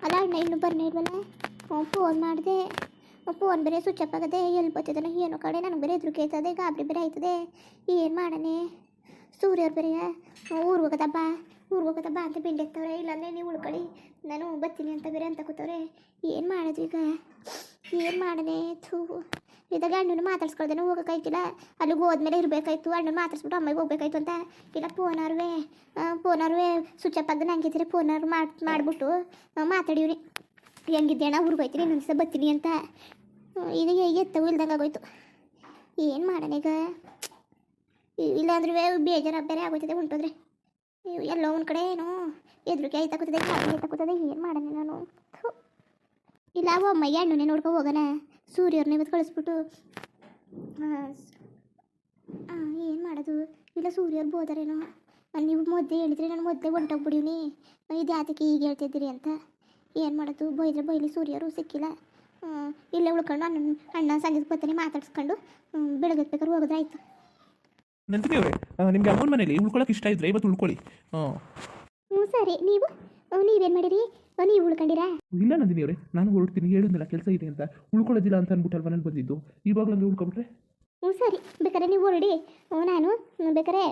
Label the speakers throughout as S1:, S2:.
S1: ಅಲ್ಲ ಅಣ್ಣ ಇನ್ನೂ ಬರ್ನೇ ಇಲ್ವಲ್ಲ. ಫೋನ್ ಮಾಡಿದೆ, ಫೋನ್ ಬೇರೆ ಸ್ವಿಚ್ ಆಫ್ ಆಗದೆ, ಎಲ್ಲಿ ಬರ್ತಿದ್ದಾನೆ ಏನೋ ಕಡೆ ನನಗೆ ಬೇರೆ ಹೆದರಿಕೆ ಆಯ್ತದೆ, ಗಾಬರಿ ಬೇರೆ ಆಯ್ತದೆ. ಏನು ಮಾಡನೆ ಸೂರ್ಯವ್ರು ಬೇರೆ ಊರಿಗೆ ಹೋಗೋದಬ್ಬ ಅಂತ ಬಿಂಡೆತ್ತವ್ರೆ. ಇಲ್ಲಾಂದರೆ ನೀವು ಉಳ್ಕೊಳ್ಳಿ ನಾನು ಬರ್ತೀನಿ ಅಂತ ಬೇರೆ ಅಂತ ಕೂತವ್ರೆ. ಏನು ಮಾಡೋದು ಈಗ, ಏನು ಮಾಡನೆ ಥೂ. ಇದಾಗ ಅಣ್ಣನ ಮಾತಾಡ್ಸ್ಕೊಳ್ದೇನೋ ಹೋಗೋಕ್ಕಾಯ್ತಿಲ್ಲ. ಅಲ್ಲಿಗೆ ಹೋದ್ಮೇಲೆ ಇರಬೇಕಾಯ್ತು, ಅಣ್ಣನ ಮಾತಾಡ್ಸ್ಬಿಟ್ಟು ಅಮ್ಮಗೆ ಹೋಗ್ಬೇಕಾಯ್ತು ಅಂತ. ಇಲ್ಲ ಫೋನವ್ರೇ ಸ್ವಿಚ್ ಆಫ್ ಆಗದೆ ಹಂಗಿದ್ರೆ ಫೋನವ್ರು ಮಾಡಿಬಿಟ್ಟು ಮಾತಾಡಿವ್ರಿ. ಹೆಂಗಿದ್ದೆ ಅಣ್ಣ ಊರಿಗೆ ಹೋಯ್ತೀನಿ ಇನ್ನೊಂದು ದಿವಸ ಬರ್ತೀನಿ ಅಂತ. ಈಗ ಎತ್ತವು ಇಲ್ದಂಗೆ ಆಗೋಯ್ತು. ಏನು ಮಾಡೋಣ ಈಗ, ಇಲ್ಲಾಂದ್ರೆ ಬೇಜಾರು ಬೇರೆ ಆಗೋಯ್ತದೆ ಹೊಂಟೋದ್ರೆ. ಎಲ್ಲೋ ಒಂದು ಕಡೆ ಏನೋ ಹೆದ್ರಿಕೆ ಆಯ್ತಾಕೂತದೆ, ಆಯ್ತಾಕೂತದೆ. ಏನು ಮಾಡೋಣ ನಾನು. ಇಲ್ಲ ಅಮ್ಮಯ್ಯ ಅಣ್ಣನೇ ನೋಡ್ಕೊ ಹೋಗೋಣ, ಸೂರ್ಯವ್ರನ್ನ ಇವತ್ತು ಕಳಿಸ್ಬಿಟ್ಟು. ಏನು ಮಾಡೋದು. ಇಲ್ಲ ಸೂರ್ಯವ್ರು ಬೋದಾರೇನೋ. ನೀವು ಮೊದಲೇ ಹೇಳಿದ್ರೆ ನಾನು ಮೊದಲೇ ಹೊಂಟೋಗ್ಬಿಡೀನಿ, ಇದು ಯಾತಕ್ಕೆ ಈಗ ಹೇಳ್ತಿದ್ದೀರಿ ಅಂತ. ಏನು ಮಾಡೋದು, ಬೈಲಿ ಸೂರ್ಯರು ಸಿಕ್ಕಿಲ್ಲ. ಇಲ್ಲೇ ಉಳ್ಕೊಂಡು ಅಣ್ಣ ಸಂಜೆ ಬರ್ತಾನೆ ಮಾತಾಡ್ಸ್ಕೊಂಡು ಬೆಳಗ್ಗೆ ಬೇಕಾದ್ರೆ ಹೋಗೋದ್ರೆ ಆಯಿತು.
S2: ನಂದಿನಿ ಅವರೇ, ನಿಮಗೆ ಅಮ್ಮನ ಮನೇಲಿ ಉಳ್ಕೊಳಕ್ಕೆ ಇಷ್ಟ ಇದ್ರೆ ಇವತ್ತು ಉಳ್ಕೊಳ್ಳಿ.
S1: ಹ್ಞೂ ಸರಿ. ನೀವೇನು ಮಾಡಿರಿ, ನೀವು ಉಳ್ಕೊಂಡಿರಾ?
S2: ಇಲ್ಲ ನಂದಿನಿ ಅವರೇ, ನಾನು ಹೊರಡ್ತೀನಿ ಹೇಳಿದ್ನಲ್ಲ ಕೆಲಸ ಇದೆ ಅಂತ. ಉಳ್ಕೊಳ್ಳೋದಿಲ್ಲ ಅಂತ ಅಂದ್ಬಿಟ್ಟಲ್ವ ನಾನು ಬಂದಿದ್ದು, ಇವಾಗಲೂ ಹಂಗೆ ಉಳ್ಕೊಬಿಟ್ರೆ.
S1: ಹ್ಞೂ ಸರಿ, ಬೇಕಾದ್ರೆ ನೀವು ಹೊರಡಿ. ನಾನು ಬೇಕಾದ್ರೆ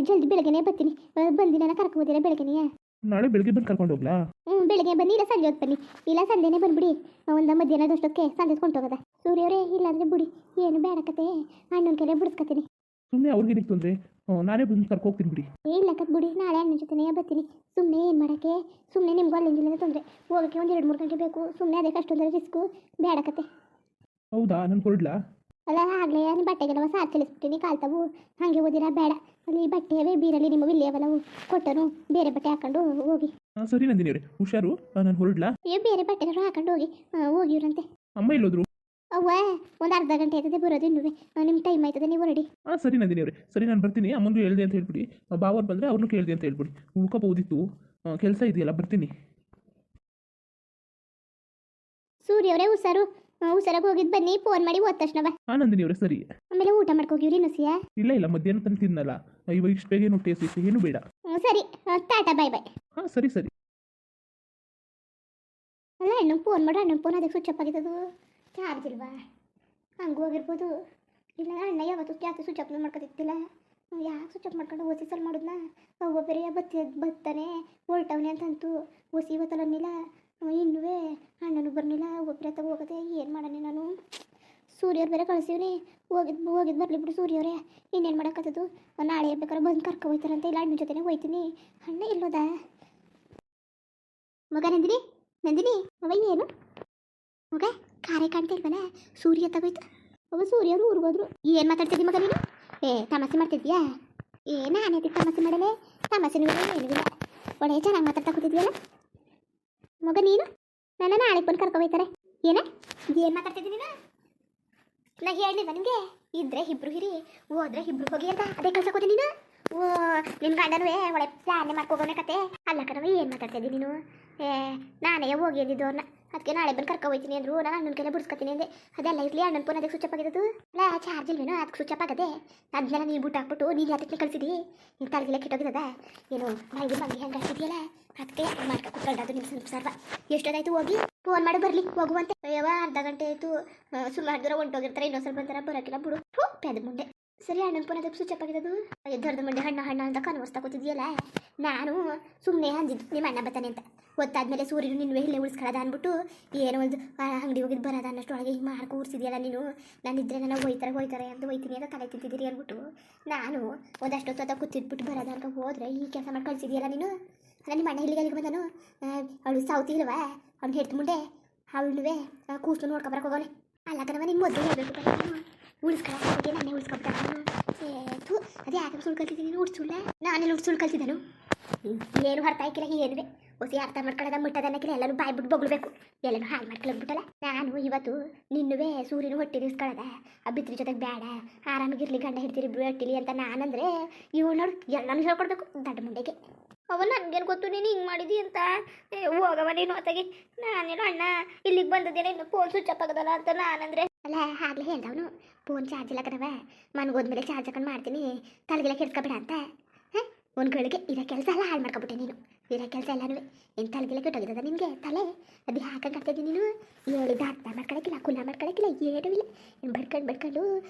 S1: ಜಲ್ದಿ ಬೆಳಗ್ಗೆನೇ ಬರ್ತೀನಿ. ಬಂದಿನ ಕರ್ಕೊಬೋದಿಲ್ಲ ಬೆಳಗ್ಗೆನೇ?
S2: ನಾಳೆ ಬೆಳಗ್ಗೆ ಬಂದು ಕರ್ಕೊಂಡು ಹೋಗ್ಲಾ?
S1: ಬೆಳಗ್ಗೆ ಬನ್ನಿ, ಇಲ್ಲ ಸಂಜೆ ಹೊತ್ತು ಬನ್ನಿ. ಇಲ್ಲ ಸಂಜೆನೇ ಬಂದುಬಿಡಿ, ಒಂದು ಮಧ್ಯಾಹ್ನದಷ್ಟಕ್ಕೆ ಸಂಜೆ ಕೊಂಡೋಗದ. ಸೂರ್ಯವ್ರೆ ಇಲ್ಲಾಂದರೆ ಬಿಡಿ, ಏನು ಬೇಡಕತ್ತೆ, ಅಣ್ಣನ ಕೈಲೇ ಬಿಡಿಸ್ಕತ್ತೀನಿ.
S2: ಸುಮ್ಮನೆ ಅವ್ರಿಗೆ ತೊಂದರೆ, ನಾನೇ ಬಂದು ಕರ್ಕೊ ಹೋಗ್ತೀನಿ ಬಿಡಿ.
S1: ಇಲ್ಲ ಬಿಡಿ, ನಾಳೆ ಅಣ್ಣನ ಜೊತೆನೇ ಬರ್ತೀನಿ. ಸುಮ್ಮನೆ ಏನು ಮಾಡೋಕ್ಕೆ, ಸುಮ್ಮನೆ ನಿಮ್ಗೂ ಅಲ್ಲಿಂದ ತೊಂದರೆ, ಹೋಗೋಕ್ಕೆ ಒಂದು 2-3 ಗಂಟೆ ಬೇಕು. ಸುಮ್ಮನೆ ಅದಕ್ಕೆ ಅಷ್ಟೊಂದರೆ ರಿಸ್ಕು ಬೇಡಕತ್ತೆ.
S2: ಹೌದಾ, ನಾನು ಹೊರಡ್ಲಾ?
S1: ಅಲ್ಲ ಆಗಲೇ ನಿಮ್ಮ ಬಟ್ಟೆಗೆಲ್ಲವ ಸಾರು ಕಲಿಸ್ಬಿಟ್ಟಿನಿ, ಕಾಲ್ತಾವು ಹಾಗೆ ಓದಿರ ಬೇಡ. ಅಲ್ಲಿ ಬಟ್ಟೆಯವೇ ಬೀರಲ್ಲಿ ನಿಮ್ಮ ಇಲ್ಲಿಯವಲ್ಲವು ಕೊಟ್ಟನು, ಬೇರೆ ಬಟ್ಟೆ ಹಾಕೊಂಡು ಹೋಗಿ.
S2: ಸರಿ ನಂದಿನಿ ಅವರೇ, ಹುಷಾರು, ನಾನು ಹೊರಡ್ಲಾ?
S1: ಬೇರೆ ಬಟ್ಟೆನಾರು ಹಾಕೊಂಡು ಹೋಗಿವ್ರಂತೆ.
S2: ಅಮ್ಮ ಇಲ್ಲೋದ್ರು?
S1: ಅವ್ವ ಒಂದು ಅರ್ಧ ಗಂಟೆ ಆಯ್ತದೆ ಬರೋದು, ಇನ್ನೂ ನಿಮ್ಮ ಟೈಮ್ ಆಯ್ತದೆ, ನೀವು ಹೊರಡಿ.
S2: ಸರಿ ನಂದಿನಿ ಅವರೇ, ಸರಿ ನಾನು ಬರ್ತೀನಿ. ಅಮ್ಮಂದು ಹೇಳಿದೆ ಅಂತ ಹೇಳ್ಬಿಡಿ, ಬಾವರ್ ಬಂದರೆ ಅವ್ರನ್ನೂ ಕೇಳಿದೆ ಅಂತ ಹೇಳ್ಬಿಡಿ. ಉಳ್ಕೋಬೋದಿತ್ತು, ಕೆಲಸ ಇದೆಯಲ್ಲ, ಬರ್ತೀನಿ.
S1: ಸೂರ್ಯವರೇ ಹುಷಾರಾಗಿ ಹೋಗಿದ್ದು ಬನ್ನಿ, ಫೋನ್ ಮಾಡಿ ಹೋದ ತಕ್ಷಣ ಬಾ.
S2: ನಂದಿನಿ ಅವರೇ ಸರಿ.
S1: ಆಮೇಲೆ ಊಟ ಮಾಡ್ಕೋಗಿವ್ರಿ ನಸಿಯ?
S2: ಇಲ್ಲ ಮಧ್ಯಾಹ್ನ ತಂದು ತಿನ್ನಲ್ಲ, ಇವಾಗ ಇಷ್ಟು ಬೇಗ ಏನು ಟೇಸ್ಟ್ ಏನು ಬೇಡ.
S1: ಸರಿ, ಟಾಟಾ ಬಾಯ್ ಬಾಯ್.
S2: ಸರಿ.
S1: ಅಲ್ಲ ಅಣ್ಣ ಫೋನ್ ಮಾಡು, ಅಣ್ಣನ ಫೋನ್ ಅದಕ್ಕೆ ಸ್ವಿಚ್ ಆಫ್ ಆಗಿದ್ದದು, ಚಾರ್ಜ್ ಇಲ್ವಾ? ಹಂಗೆ ಹೋಗಿರ್ಬೋದು. ಇಲ್ಲ ಅಣ್ಣ ಯಾವತ್ತು ಸ್ವಿಚ್ ಆಫ್ ಮಾಡ್ಕೊತಿದ್ದಿಲ್ಲ, ಯಾಕೆ ಸ್ವಿಚ್ ಆಫ್ ಮಾಡ್ಕೊಂಡು ಓಸಿ ಸಲ ಮಾಡಿದ್ನ. ಅವ್ವ ಬೇರೆ ಬರ್ತಾನೆ ಹೊರಟವನೆ ಅಂತಂತು, ಓಸಿ ಇವತ್ತಲ್ಲ ಇನ್ನೂ ಅಣ್ಣನೂ ಬರ್ನಿಲ್ಲ. ಒಬ್ಬರೇ ಹೋಗದೆ ಏನು ಮಾಡೋಣ ನಾನು. ಸೂರ್ಯವ್ರು ಬೇರೆ ಕಳಿಸಿವ್ರಿ, ಹೋಗಿದ್ದು ಬರಲಿ ಬಿಡು ಸೂರ್ಯವ್ರೆ, ಇನ್ನೇನು ಮಾಡೋಕ್ಕತ್ತದು. ನಾಳೆ ಬೇಕಾದ್ರೆ ಬಂದು ಕರ್ಕೊ ಹೋಯ್ತಾರಂತೆ, ಇಲ್ಲ ಅಣ್ಣನ ಜೊತೆನೇ ಹೋಯ್ತೀನಿ. ಅಣ್ಣ ಇಲ್ಲೋದ ಮಗ? ನಂದಿನಿ ಅವ ಏನು ಮಗ ಕಾರೇ ಕಾಣ್ತಾ ಇಲ್ವಲ್ಲ? ಸೂರ್ಯ ತಗೋಯ್ತು. ಅವ ಸೂರ್ಯವ್ರು ಊರಿಗೋದ್ರು. ಏನು ಮಾತಾಡ್ತಿದ್ದಿ ಮಗ ನೀನು? ತಮಾಸೆ ಮಾಡ್ತಿದ್ಯಾ? ನಾನೇ ತಮಾಸೆ ಮಾಡಲೇ? ತಮಾಸೆನೂ ಇಲ್ಲ ಏನೂ ಇಲ್ಲ, ಒಳ್ಳೆ ಚೆನ್ನಾಗಿ ಮಾತಾಡ್ತಾ ಕೂತಿದ್ಯಲ್ಲ ಮಗ ನೀನು. ನನ್ನ ನಾಳೆಗೆ ಬಂದು ಕರ್ಕೊ ಹೋಯ್ತಾರೆ. ಏನು ಮಾತಾಡ್ತಿದ್ದೀನಿ ನೀನು? ನಾ ಹೇಳಿಲ್ವ ನಿಮಗೆ? ಇದ್ರೆ ಇಬ್ರು ಹಿರಿ, ಹೋದ್ರೆ ಇಬ್ರು ಹೋಗಿ ಅಂತ ಅದೇ ಕಳ್ಸಕೋತಿ ನೀನು. ನಿನ್ನ ಗಂಡನೂ ಒಳ್ಳೆ ಪ್ಲಾನೆ ಮಾಡ್ಕೋಗೋನೆ ಕತೆ ಅಲ್ಲ ಕಣವ. ಏನು ಮಾತಾಡ್ತಿದ್ದಿ ನೀನು? ನಾನೇ ಹೋಗಿ ಅಂದಿದ್ದು ಅವ್ರನ್ನ, ಅದಕ್ಕೆ ನಾಳೆ ಬಂದು ಕರ್ಕೊ ಹೋಯ್ತೀನಿ ಅಂದರು. ನಾನು ಅಣ್ಣನ ಕೈಲೇ ಬಿಡಿಸ್ಕೊತೀನಿ ಅಂದೆ. ಅದೆಲ್ಲ ಇರಲಿ, ಅಣ್ಣನ ಫೋನ್ ಅದಕ್ಕೆ ಸ್ವಿಚ್ ಆಫ್ ಆಗಿದ್ದು. ಅಲ್ಲ ಚಾರ್ಜ್ ಇಲ್ವೇನೋ ಅದಕ್ಕೆ ಸ್ವಿಚ್ ಆಫ್ ಆಗದೆ. ಅದನ್ನೆಲ್ಲ ನೀನು ಬುಟ್ಟು ಹಾಕ್ಬಿಟ್ಟು ನೀನು ಅದಕ್ಕೆ ಕಳಿಸಿದಿ. ನೀನು ತಲೆಗೆಲ್ಲ ಕೆಟ್ಟೋಗಿದ್ದದ ಏನು ಮೈಗೆ ಮಂಗಿ ಹಂಗೆ ಹಾಕಿದೆಯಲ್ಲ, ಅದಕ್ಕೆ ಮಾಡ್ಕೊ ಕುತ್ಕೊಂಡದು ನಿಮ್ಮ ಸರ್ವ. ಎಷ್ಟೊತ್ತಾಯ್ತು ಹೋಗಿ ಫೋನ್ ಮಾಡಿ ಬರಲಿ ಹೋಗುವಂತೆ. ಅರ್ಧ ಗಂಟೆ ಆಯಿತು, ಸುಮಾರು ದೂರ ಹೊಂಟೋಗಿರ್ತಾರೆ, ಇನ್ನೊಂದು ಸ್ವಲ್ಪ ಬಂತಾರೆ, ಬರೋಕ್ಕಿಲ್ಲ ಬಿಡು. ಪೆದ ಮುಂದೆ ಸರಿ. ಅಣ್ಣನ ಫೋನ್ ಅದಕ್ಕೆ ಸ್ವಿಚ್ ಆಫ್ ಆಗಿದ್ದು. ದೊಡ್ಡ ಮಂಡೆ ಹಣ್ಣ ಅಂತ ಕನ್ವರ್ಸ್ತಾ ಕೂತಿದ್ಯಲ್ಲ. ನಾನು ಸುಮ್ಮನೆ ಅಂದಿದ್ದು ನಿಮ್ಮ ಅಣ್ಣ ಬರ್ತಾನೆ ಅಂತ. ಗೊತ್ತಾದ್ಮೇಲೆ ಸೂರ್ಯನು ನಿನ್ವೆ ಇಲ್ಲೇ ಉಳಿಸ್ಕೊಳ್ಳೋದ ಅಂದ್ಬಿಟ್ಟು ಏನೋ ಒಂದು ಅಂಗಡಿ ಹೋಗಿದ್ದು ಬರೋದ ಅನ್ನೋಷ್ಟೊಳಗೆ ಹಿಂಗೆ ಮಾಡಿ ಕೂರಿಸಿದ್ಯಲ್ಲ ನೀನು. ನಾನಿದ್ರೆ ನಾನು ಹೋಯ್ತಾರೆ ಅಂತ ಹೋಯ್ತೀನಿ ಅಂತ ತಲೆ ತಿಂತಿದ್ದೀರಿ ಅಂದ್ಬಿಟ್ಟು ನಾನು ಒಂದಷ್ಟು ಹೊತ್ತ ಕೂತಿದ್ಬಿಟ್ಟು ಬರೋದ ಅಂತ ಹೋದರೆ ಈ ಕೆಲಸ ಮಾಡಿ ಕಳಿಸಿದ್ಯಲ್ಲ ನೀನು. ಅಲ್ಲ ನಿಮ್ಮ ಅಣ್ಣ ಇಲ್ಲಿಗೆ ಬಂದನು, ಅವಳು ಸೌತಿ ಇಲ್ವಾ ಅವ್ನು ಹೇಳ್ತು ಮುಂದೆ, ಅವಳುವೆ ಕೂಸು ನೋಡ್ಕೊಬರಕ್ಕೆ ಹೋಗೋನೆ. ಅಲ್ಲ ಕಣವ ನಿನ್ನ ಮೊದಲು ಹೋಗ್ಬೇಕು, ಉಳಿಸ್ಕೊಳ್ಳೋಕೆ ನಾನೇ ಉಳಿಸ್ಕೊಬಿಟ್ಟ. ಅದೇ ಯಾಕೆ ಸುಳ್ಳು ಕಲ್ತಿದ್ದೀನಿ ನೀನು? ಉಡ್ಸುಳ್ಳ ನಾನೆಲ್ಲ ಸುಳ್ಳು ಕಲ್ತಿದ್ದಾನು? ಏನು ಅರ್ಥ ಆಯ್ಕಿಲ್ಲ ಏನುವೆ. ಹೊಸಿ ಅರ್ಥ ಮಾಡ್ಕೊಳ್ಳೋದ ಮುಟ್ಟದನ್ನಕ್ಕಿಲ್ಲ, ಎಲ್ಲರೂ ಬಾಯ್ಬಿಟ್ಟು ಬೊಗಳ್ಬೇಕು, ಎಲ್ಲರೂ ಹಾಳು ಮಾಡ್ಕೊಳ್ಳೋಗ್ಬಿಟ್ಟಲ್ಲ. ನಾನು ಇವತ್ತು ನಿನ್ನುವೆ ಸೂರ್ಯನ ಹೊಟ್ಟಿಲಿ ಇಸ್ಕೊಳ್ಳೋದ, ಆ ಬಿತ್ರಿ ಜೊತೆಗೆ ಬೇಡ, ಆರಾಮಾಗಿರ್ಲಿ, ಗಂಡ ಹಿಡ್ತೀರಿ ಇಬ್ರು ಹೊಟ್ಟಿಲಿ ಅಂತ ನಾನಂದರೆ ಇವಳು ನೋಡು ಎಲ್ಲನೂ ಹೇಳ್ಕೊಡ್ಬೇಕು ದಡ್ಡ ಮುಂಡೆಗೆ. ಅವ ನನಗೇನು ಗೊತ್ತು ನೀನು ಹಿಂಗೆ ಮಾಡಿದಿ ಅಂತ. ಹೋಗವ ನೀನು ಹೊತ್ತಾಗಿ. ನಾನೇನು ಅಣ್ಣ ಇಲ್ಲಿಗೆ ಬಂದಿದ್ದೇನೆ, ಇನ್ನು ಫೋನ್ ಸ್ವಿಚ್ ಆಫ್ ಆಗೋದಲ್ಲ ಅಂತ ನಾನಂದರೆ. ಅಲ್ಲ ಆಗಲೇ ಹೇಳ್ದವನು, ಫೋನ್ ಚಾರ್ಜ್ ಇಲ್ಲ ಕಣವ, ಮನ್ಗೋದ್ಮೇಲೆ ಚಾರ್ಜ್ ಹಾಕೊಂಡು ಮಾಡ್ತೀನಿ, ತಲೆಗೆಲ್ಲ ಕೆಡ್ಸ್ಕೊಬೇಡ ಅಂತ. ಒಂದು ಗಳಿಗೆ ಇರೋ ಕೆಲಸ ಎಲ್ಲ ಹಾಳು ಮಾಡ್ಕೊಬಿಟ್ಟೆ ನೀನು. ಇರೋ ಕೆಲಸ ಎಲ್ಲನೂ ಏನು ತಲೆಗೆಲ್ಲ ಕೆಟ್ಟೋಗಿರೋದ ನಿನಗೆ ತಲೆ? ಅದು ಹಾಕಂಗೆ ಆಗ್ತಾಯಿದ್ದೀನಿ ನೀನು. ಹೇಳಿದ ಅರ್ಥ ಮಾಡ್ಕೊಳಕ್ಕಿಲ್ಲ, ಕುಲ ಮಾಡ್ಕೊಳಕ್ಕಿಲ್ಲ, ಏನೂ ಇಲ್ಲ. ನೀನು ಬಡ್ಕೊಂಡು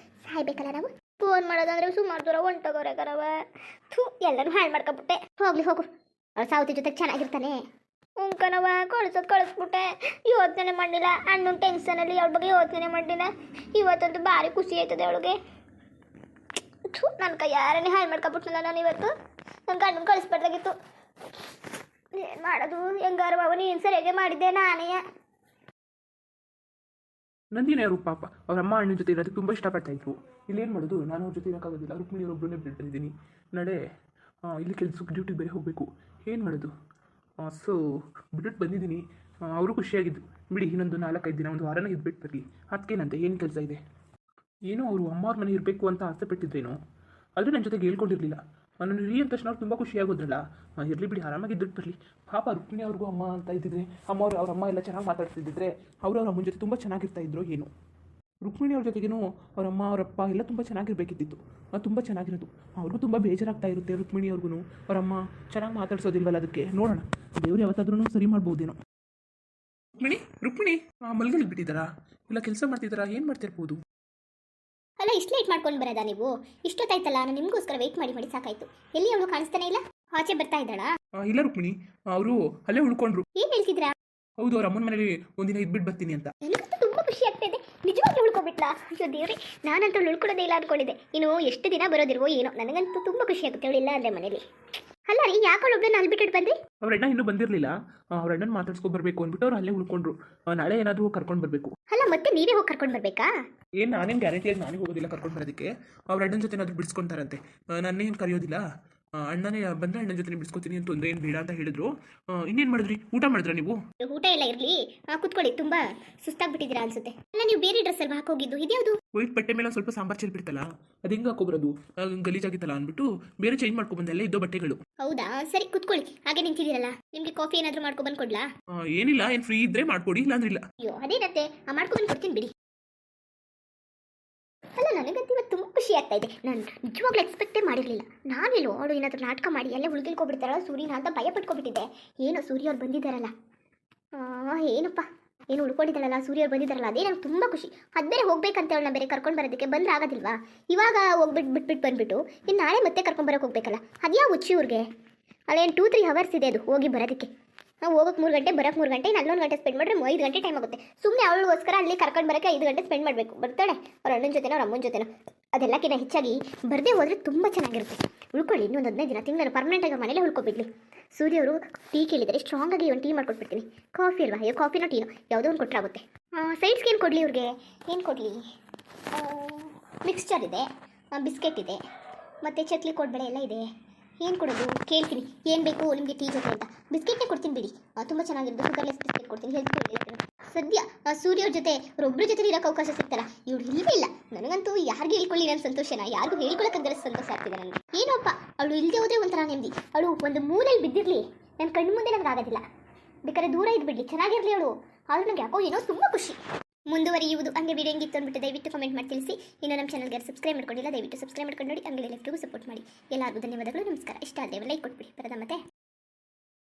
S1: ಸಾಯ್ಬೇಕಲ್ಲ ನಾವು. ಫೋನ್ ಮಾಡೋದಂದ್ರೆ ಸುಮಾರು ದೂರ ಹೊಂಟೋಗೋರೆ ಕರವ. ಥೂ, ಎಲ್ಲರೂ ಹಾಳು ಮಾಡ್ಕೊಬಿಟ್ಟೆ. ಹೋಗ್ಲಿ ಹೋಗು, ಅವ್ರು ಸಾವತಿ ಜೊತೆಗೆ ಚೆನ್ನಾಗಿರ್ತಾನೆ. ಕಣವ ಕಳಿಸ್ಬಿಟ್ಟೆ. ಯೋಚನೆ ಮಾಡಿಲ್ಲ, ಅಣ್ಣನ ಟೆನ್ಷನಲ್ಲಿ ಅವಳ ಬಗ್ಗೆ ಯೋಚನೆ ಮಾಡಿಲ್ಲ. ಇವತ್ತಂತೂ ಭಾರಿ ಖುಷಿ ಆಯ್ತದೆ ಅವಳಿಗೆ. ಥೂ, ನನ್ನ ಕೈ ಯಾರನ್ನೇ ಹಾಳು ಮಾಡ್ಕೊಬಿಟ್ನಲ್ಲ ನಾನು ಇವತ್ತು. ನನ್ನ ಗಂಡನ ಕಳಿಸ್ಬಾರ್ದಾಗಿತ್ತು. ಏನು ಮಾಡೋದು? ಹೆಂಗಾರ ಬಾಬು ನೀನು ಸರಿಯಾಗೆ ಮಾಡಿದ್ದೆ ನಾನೇ.
S2: ನಂದಿನಿ ಅವರು ಪಾಪ ಅವ್ರ ಅಮ್ಮ ಅಣ್ಣನ ಜೊತೆ ಇರೋದಕ್ಕೆ ತುಂಬ ಇಷ್ಟಪಡ್ತಾ ಇದ್ರು. ಇಲ್ಲೇನು ಮಾಡೋದು, ನಾನು ಅವ್ರ ಜೊತೆ ಇರೋಕ್ಕಾಗೋದಿಲ್ಲ. ರುಕ್ಮಿಣಿಯವರೊಬ್ಬರನ್ನೇ ಬಿಟ್ಟಿದ್ದೀನಿ. ನಡೆ, ಇಲ್ಲಿ ಕೆಲಸಕ್ಕೆ ಡ್ಯೂಟಿಗೆ ಬೇರೆ ಹೋಗಬೇಕು. ಏನು ಮಾಡೋದು? ಸೊ ಬಿಟ್ಬಿಟ್ಟು ಬಂದಿದ್ದೀನಿ. ಅವರು ಖುಷಿಯಾಗಿದ್ದು ಬಿಡಿ, ಇನ್ನೊಂದು 4-5 ದಿನ, ಒಂದು ವಾರನ ಇದ್ಬಿಟ್ಟು ಬರಲಿ. ಅದಕ್ಕೇನಂತೆ, ಏನು ಕೆಲಸ ಇದೆ? ಏನೋ ಅವರು ಅಮ್ಮವ್ರ ಮನೆ ಇರಬೇಕು ಅಂತ ಆಸೆ ಪಟ್ಟಿದ್ರೇನೋ, ಆದರೆ ನನ್ನ ಜೊತೆಗೆ ಹೇಳ್ಕೊಂಡಿರಲಿಲ್ಲ. ನಾನು ರೀ ಅಂದ ತಕ್ಷಣ ಅವ್ರು ತುಂಬ ಖುಷಿಯಾಗೋದ್ರಲ್ಲ. ಇರಲಿ ಬಿಡಿ, ಆರಾಮಾಗಿ ಇದ್ಬಿಟ್ಟು ಬರಲಿ. ಪಾಪ ರುಕ್ಮಿಣಿ ಅವ್ರಿಗೂ ಅಮ್ಮ ಅಂತ ಇದ್ದಿದ್ರೆ, ಅವ್ರ ಅಮ್ಮ ಎಲ್ಲ ಚೆನ್ನಾಗಿ ಮಾತಾಡ್ತಿದ್ದಿದ್ರೆ ಅವ್ರ ಅಮ್ಮನ ಜೊತೆ ತುಂಬ ಚೆನ್ನಾಗಿರ್ತಾ ಇದ್ರು ಏನು. ರುಕ್ಮಿಣಿ ಅವ್ರ ಜೊತೆಗೇನು ಅವರಮ್ಮ ಅವರಪ್ಪ ಎಲ್ಲ ತುಂಬ ಚೆನ್ನಾಗಿರ್ಬೇಕಿತ್ತು. ತುಂಬ ಚೆನ್ನಾಗಿರೋದು. ಅವ್ರಿಗೂ ತುಂಬ ಬೇಜಾರಾಗ್ತಾ ಇರುತ್ತೆ ರುಕ್ಮಿಣಿ ಅವ್ರಿಗೂ. ಅವರಮ್ಮ ಚೆನ್ನಾಗಿ ಮಾತಾಡ್ಸೋದಿಲ್ವಲ್ಲ, ಅದಕ್ಕೆ ನೋಡೋಣ ದೇವ್ರು ಯಾವತ್ತಾದ್ರೂ ಸರಿ ಮಾಡ್ಬೋದೇನೋ. ರುಕ್ಮಿಣಿ ಮಲ್ಗಲಿಗೆ ಬಿಟ್ಟಿದ್ದಾರಾ? ಇಲ್ಲ ಕೆಲಸ ಮಾಡ್ತಿದ್ದಾರಾ? ಏನು ಮಾಡ್ತಿರ್ಬೋದು?
S1: ಅಲ್ಲ, ಇಷ್ಟು ಲೇಟ್ ಮಾಡ್ಕೊಂಡು ಬರೋದಾ ನೀವು? ಇಷ್ಟೊತ್ತಾಯ್ತಲ್ಲ, ನಾನು ನಿಮಗೋಸ್ಕರ ವೆಯ್ಟ್ ಮಾಡಿ ಸಾಕಾಯ್ತು. ಎಲ್ಲಿ ಅವಳು ಕಾಣಿಸ್ತಾನೆ ಇಲ್ಲ? ಆಚೆ ಬರ್ತಾ ಇದ್ದಾಳಾ?
S2: ಇಲ್ಲ ರುಕ್ಮಿಣಿ, ಅವರು ಅಲ್ಲೇ ಉಳ್ಕೊಂಡ್ರು.
S1: ಏನು ಹೇಳ್ತಿದ್ರಾ?
S2: ಹೌದು, ಅವ್ರ ಅಮ್ಮನ ಮನೇಲಿ ಒಂದಿನ ಇದ್ಬಿಟ್ಟು ಬರ್ತೀನಿ ಅಂತ.
S1: ನನಗಂತೂ ತುಂಬ ಖುಷಿ ಆಗ್ತಾ ಇದೆ. ನಿಜವಾಗ್ಲೂ ಉಳ್ಕೊಬಿಟ್ಲಾ? ಅಯ್ಯೋ ದೇವ್ರಿ, ನಾನಂತೂ ಉಳ್ಕೊಳ್ಳೋದೇ ಇಲ್ಲ ಅನ್ಕೊಂಡಿದ್ದೆ. ಇನ್ನು ಎಷ್ಟು ದಿನ ಬರೋದಿಲ್ವೋ ಏನೋ. ನನಗಂತೂ ತುಂಬ ಖುಷಿ ಆಗುತ್ತೆ ಅವಳಿಲ್ಲ ಅಂದರೆ ಮನೇಲಿ. ಅಲ್ಲ ರೀ, ಯಾಕೆ ಒಬ್ಬಳನ್ನ ಅಲ್ಲಿ ಬಿಟ್ಟು ಬಂದ್ರಿ?
S2: ಅವ್ರ ಅಣ್ಣ ಇನ್ನೂ ಬಂದಿರಲಿಲ್ಲ. ಅವ್ರ ಅಣ್ಣನ ಮಾತಾಡ್ಸ್ಕೊಂಡು ಬರಬೇಕು ಅಂದ್ಬಿಟ್ಟು ಅವ್ರು ಅಲ್ಲೇ ಉಳ್ಕೊಂಡ್ರು. ನಾಳೆ ಏನಾದರೂ ಕರ್ಕೊಂಡು ಬರಬೇಕು.
S1: ಅಲ್ಲ, ಮತ್ತೆ ನೀವೇ ಹೋಗಿ ಕರ್ಕೊಂಡು ಬರ್ಬೇಕಾ?
S2: ಏನು ನಾನೇನು ಗ್ಯಾರಂಟಿಯಾಗಿ ನಾನೇ ಹೋಗೋದಿಲ್ಲ ಕರ್ಕೊಂಡು ಬರೋದಕ್ಕೆ. ಅವ್ರ ಅಣ್ಣನ ಜೊತೆ ಏನಾದರೂ ಬಿಡಿಸ್ಕೊತಾರಂತೆ. ನನ್ನೇನು ಕರೆಯೋದಿಲ್ಲ. ಅಣ್ಣನೇ ಬಂದರೆ ಅಣ್ಣನ ಜೊತೆ ಬಿಡಿಸ್ಕೊತೀನಿ ಅಂತ, ತೊಂದರೆ ಏನು ಬೇಡ ಅಂತ ಹೇಳಿದ್ರು. ಇನ್ನೇನು ಮಾಡಿದ್ರಿ? ಊಟ ಮಾಡಿದ್ರಾ ನೀವು?
S1: ಊಟ ಎಲ್ಲ ಇರಲಿ, ಕೂತ್ಕೊಳ್ಳಿ. ತುಂಬ ಸುಸ್ತಾಗ್ಬಿಟ್ಟಿದ್ದೀರಾ ಅನ್ಸುತ್ತೆ. ಅಲ್ಲ, ನೀವು ಬೇರೆ ಡ್ರೆಸ್ ಅಲ್ಲಿ ಹಾಕೋಗಿದ್ದು ಇದ್ಯಾವುದು?
S2: ವೈಟ್ ಬಟ್ಟೆ ಮೇಲೆ ಸ್ವಲ್ಪ ಸಾಂಬಾರು ಚೆಲ್ಬಿಡ್ತಲ್ಲ, ಅದು ಹೆಂಗೆ ಹಾಕೋಬರೋದು? ಗಲೀಜಾಗಿತ್ತಲ್ಲ ಅಂದ್ಬಿಟ್ಟು ಬೇರೆ ಚೇಂಜ್ ಮಾಡ್ಕೊಬಂದೆ. ಎಲ್ಲ ಇದ್ದೋ ಬಟ್ಟೆಗಳು.
S1: ಹೌದಾ? ಸರಿ, ಕೂತ್ಕೊಳ್ಳಿ. ಹಾಗೆ ನಿಂತಿದ್ದೀರಲ್ಲ, ನಿಮಗೆ ಕಾಫಿ ಏನಾದರೂ ಮಾಡ್ಕೊಬಂದು ಕೊಡ್ಲಾ?
S2: ಏನಿಲ್ಲ, ಏನು ಫ್ರೀ ಇದ್ದರೆ ಮಾಡ್ಕೊಡಿ, ಇಲ್ಲಾಂದ್ರೆ ಇಲ್ಲ.
S1: ಅಯ್ಯೋ ಅದೇನತ್ತೆ, ಮಾಡ್ಕೊಬಂದು ಕೊಡ್ತೀನಿ ಬಿಡಿ. ಅಲ್ಲ, ನನಗಂತೂ ಇವತ್ತು ತುಂಬ ಖುಷಿ ಆಗ್ತಾ ಇದೆ. ನಾನು ನಿಜವಾಗ್ಲೂ ಎಕ್ಸ್ಪೆಕ್ಟೇ ಮಾಡಿರಲಿಲ್ಲ. ನಾನೆಲ್ಲೋ ಅವಳು ಏನಾದರೂ ನಾಟಕ ಮಾಡಿ ಅಲ್ಲೇ ಉಳ್ಗಿಳ್ಕೊಬಿಡ್ತಾರಲ್ಲ ಸೂರ್ಯನ ಅಂತ ಭಯ ಪಟ್ಕೊಬಿಟ್ಟಿದ್ದೆ. ಏನೋ ಸೂರ್ಯ ಅವ್ರು ಬಂದಿದ್ದಾರಲ್ಲ, ಏನಪ್ಪ ಏನು ಉಳ್ಕೊಂಡಿದ್ದಾಳಲ್ಲ, ಸೂರ್ಯ ಅವ್ರು ಬಂದಿದ್ದಾರಲ್ಲ, ಅದೇ ನನಗೆ ತುಂಬ ಖುಷಿ. ಅದು ಬೇರೆ ಹೋಗ್ಬೇಕಂತ ಅವಳನ್ನ ಬೇರೆ ಕರ್ಕೊಂಡು ಬರೋದಕ್ಕೆ ಬಂದ್ರೆ ಆಗೋದಿಲ್ವಾ? ಇವಾಗ ಬಿಟ್ಬಿಟ್ಟು ಬಂದುಬಿಟ್ಟು ಇನ್ನು ನಾಳೆ ಮತ್ತೆ ಕರ್ಕೊಂಬರೋಕೆ ಹೋಗ್ಬೇಕಲ್ಲ. ಅದ್ಯಾವ ಹುಚ್ಚಿ ಇವ್ರಿಗೆ? ಅಲ್ಲೇನು 2-3 ಅವರ್ಸ್ ಇದೆ ಅದು ಹೋಗಿ ಬರೋದಕ್ಕೆ. ನಾವು ಹೋಗೋಕೆ 3 ಗಂಟೆ, ಬರೋಕ್ಕೆ 3 ಗಂಟೆ, 1 ಗಂಟೆ ಸ್ಪೆಂಡ್ ಮಾಡಿದ್ರೆ 5 ಗಂಟೆ ಟೈಮ್ ಆಗುತ್ತೆ. ಸುಮ್ಮನೆ ಅವಳಿಗೋಸ್ಕರ ಅಲ್ಲಿ ಕರ್ಕೊಂಡು ಬರೋಕ್ಕೆ 5 ಗಂಟೆ ಸ್ಪೆಂಡ್ ಮಾಡಬೇಕು. ಬರ್ತಾಳೆ ಅವ್ರ ಅಣ್ಣನ ಜೊತೆನೋ ಅವ್ರ ಅಮ್ಮನ ಜೊತೆನೋ. ಅದೆಲ್ಲಕ್ಕಿಂತ ಹೆಚ್ಚಾಗಿ ಬರದೇ ಹೋದರೆ ತುಂಬ ಚೆನ್ನಾಗಿರುತ್ತೆ. ಉಳ್ಕೊಳ್ಳಿ, ಇನ್ನೊಂದು 15 ದಿನ, ತಿಂಗಳು ಪರ್ಮನೆಂಟಾಗಿ ಮನೇಲೆ ಉಳ್ಕೊಬಿಡ್ಲಿ. ಸೂರ್ಯ ಅವರು ಟೀ ಕೇಳಿದರೆ ಸ್ಟ್ರಾಂಗಾಗಿ ಒಂದು ಟೀ ಮಾಡ್ಕೊಟ್ಬಿಡ್ತೀನಿ. ಕಾಫಿ ಅಲ್ವಾ? ಅಯ್ಯೋ ಕಾಫಿನೋ ಟೀನೋ ಯಾವುದೋ ಒಂದು ಕೊಟ್ಟರಾಗುತ್ತೆ. ಸೈಡ್ಸ್ಗೆ ಏನು ಕೊಡಲಿ ಇವ್ರಿಗೆ? ಏನು ಕೊಡಲಿ? ಮಿಕ್ಸ್ಚರ್ ಇದೆ, ಬಿಸ್ಕೆಟ್ ಇದೆ, ಮತ್ತು ಚಕ್ಲಿ ಕೋಡ್ಬಳೆ ಎಲ್ಲ ಇದೆ. ಏನು ಕೊಡೋದು ಕೇಳ್ತೀನಿ. ಏನು ಬೇಕು ನಿಮಗೆ ಟೀ ಜೊತೆ ಅಂತ? ಬಿಸ್ಕೆಟ್ನೇ ಕೊಡ್ತೀನಿ ಬಿಡಿ, ತುಂಬ ಚೆನ್ನಾಗಿರೋದು. ಶುಗರ್ಲೆಸ್ ಬಿಸ್ಕೆಟ್ ಕೊಡ್ತೀನಿ, ಹೆಲ್ತ್ ಕೊಡ್ತೀನಿ. ಸದ್ಯ ಸೂರ್ಯ ಅವ್ರ ಜೊತೆ ಒಬ್ಬರ ಜೊತೆ ಇರೋಕ್ಕೆ ಅವಕಾಶ ಸಿಗ್ತಲ್ಲ, ಇವಳು ಇಲ್ಲವೇ ಇಲ್ಲ. ನನಗಂತೂ ಯಾರಿಗೆ ಹೇಳ್ಕೊಳ್ಳಿ ನನ್ನ ಸಂತೋಷನ, ಯಾರಿಗೂ ಹೇಳ್ಕೊಳ್ಳೋಕ್ಕಾಗಲ್ಲ ಸಂತೋಷ ಆಗ್ತಿದೆ ನನಗೆ. ಏನಪ್ಪ ಅವಳು ಇಲ್ಲದೆ ಹೋದರೆ ಒಂಥರ ನೆಮ್ಮದಿ. ಅವಳು ಒಂದು ಮೂಲೆಯಲ್ಲಿ ಬಿದ್ದಿರಲಿ, ನನ್ನ ಕಣ್ಣು ಮುಂದೆ ನನಗೆ ಆಗೋದಿಲ್ಲ. ಬೇಕಾದ್ರೆ ದೂರ ಇದ್ಬಿಡ್ಲಿ, ಚೆನ್ನಾಗಿರಲಿ ಅವಳು. ಆದರೂ ನನಗೆ ಯಾಕೋ ಏನೋ ತುಂಬ ಖುಷಿ. ಮುಂದುವರಿಯುವುದು. ಹಂಗೆ ವಿಡಿಯೋ ಹೆಂಗಿತ್ತು ಅಂದ್ಬಿಟ್ಟು ದಯವಿಟ್ಟು ಕಮೆಂಟ್ ಮಾಡಿ ತಿಳಿಸಿ. ಇನ್ನು ನಮ್ಮ ಚಾನಲ್ಗೆ ಸಬ್ಸ್ಕ್ರೈಬ್ ಮಾಡ್ಕೊಂಡಿಲ್ಲ, ದಯವಿಟ್ಟು ಸಬ್ಸ್ಕ್ರೈಬ್ ಮಾಡ್ಕೊಂಡು ನೋಡಿ. ಹಂಗೆ ಎಲ್ಲರಿಗೂ ಸಪೋರ್ಟ್ ಮಾಡಿ. ಎಲ್ಲರಿಗೂ ಧನ್ಯವಾದಗಳು, ನಮಸ್ಕಾರ. ಇಷ್ಟ ಆದರೆ ಲೈಕ್ ಕೊಟ್ಬಿಡಿ. ಬರೋದ ಮತ್ತೆ.